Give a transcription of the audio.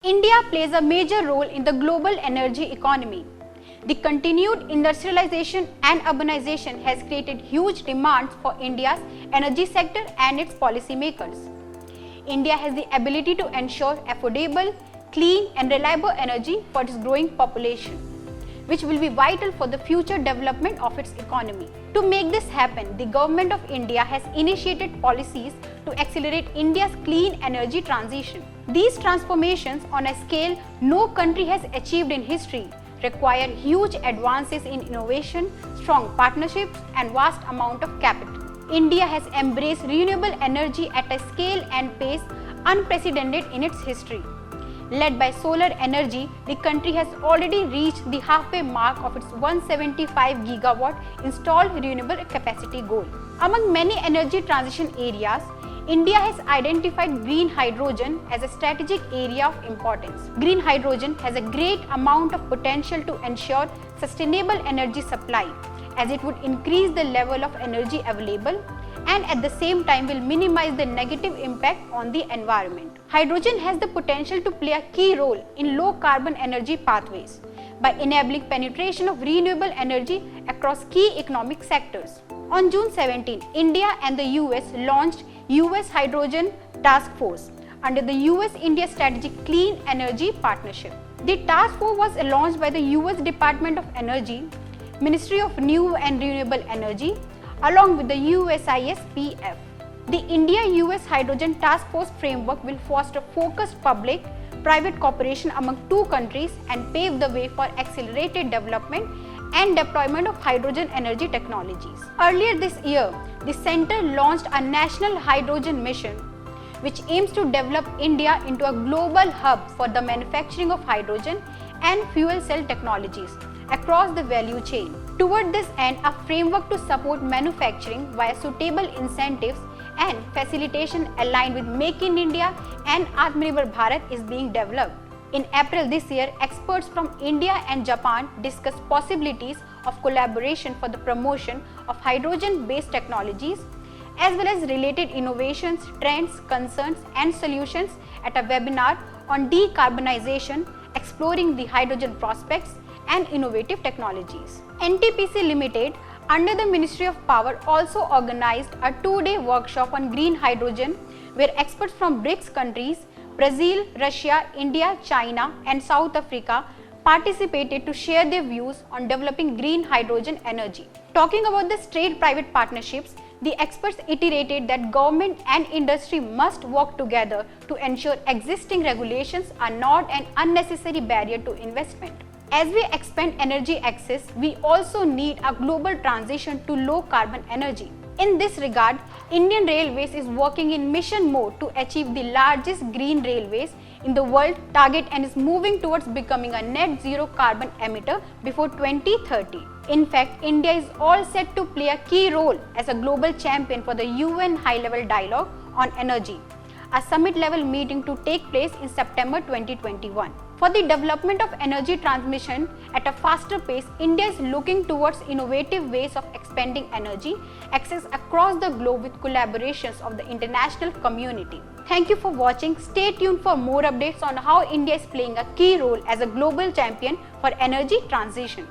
India plays a major role in the global energy economy. The continued industrialization and urbanization has created huge demands for India's energy sector and its policymakers. India has the ability to ensure affordable, clean and reliable energy for its growing population, which will be vital for the future development of its economy. To make this happen, the Government of India has initiated policies to accelerate India's clean energy transition. These transformations on a scale no country has achieved in history require huge advances in innovation, strong partnerships and vast amount of capital. India has embraced renewable energy at a scale and pace unprecedented in its history. Led by solar energy, the country has already reached the halfway mark of its 175 gigawatt installed renewable capacity goal. Among many energy transition areas, India has identified green hydrogen as a strategic area of importance. Green hydrogen has a great amount of potential to ensure sustainable energy supply, as it would increase the level of energy available and at the same time will minimize the negative impact on the environment. Hydrogen has the potential to play a key role in low carbon energy pathways by enabling penetration of renewable energy across key economic sectors. On June 17, India and the US launched US Hydrogen Task Force under the US-India Strategic Clean Energy Partnership. The task force was launched by the US Department of Energy, Ministry of New and Renewable Energy, along with the USIS-PF. The India-US Hydrogen Task Force framework will foster focused public-private cooperation among two countries and pave the way for accelerated development and deployment of hydrogen energy technologies. Earlier this year, the Centre launched a national hydrogen mission, which aims to develop India into a global hub for the manufacturing of hydrogen and fuel cell technologies across the value chain. Toward this end, a framework to support manufacturing via suitable incentives and facilitation aligned with Make in India and Atmanirbhar Bharat is being developed. In April this year, experts from India and Japan discussed possibilities of collaboration for the promotion of hydrogen-based technologies as well as related innovations, trends, concerns and solutions at a webinar on decarbonization, exploring the hydrogen prospects and innovative technologies. NTPC Limited under the Ministry of Power also organized a 2-day workshop on green hydrogen where experts from BRICS countries Brazil, Russia, India, China and South Africa participated to share their views on developing green hydrogen energy. Talking about the state-private partnerships, the experts iterated that government and industry must work together to ensure existing regulations are not an unnecessary barrier to investment. As we expand energy access, we also need a global transition to low carbon energy. In this regard, Indian Railways is working in mission mode to achieve the largest green railways in the world target and is moving towards becoming a net zero carbon emitter before 2030. In fact, India is all set to play a key role as a global champion for the UN High-Level Dialogue on Energy, a summit-level meeting to take place in September 2021. For the development of energy transmission at a faster pace, India is looking towards innovative ways of expanding energy access across the globe with collaborations of the international community. Thank you for watching. Stay tuned for more updates on how India is playing a key role as a global champion for energy transition.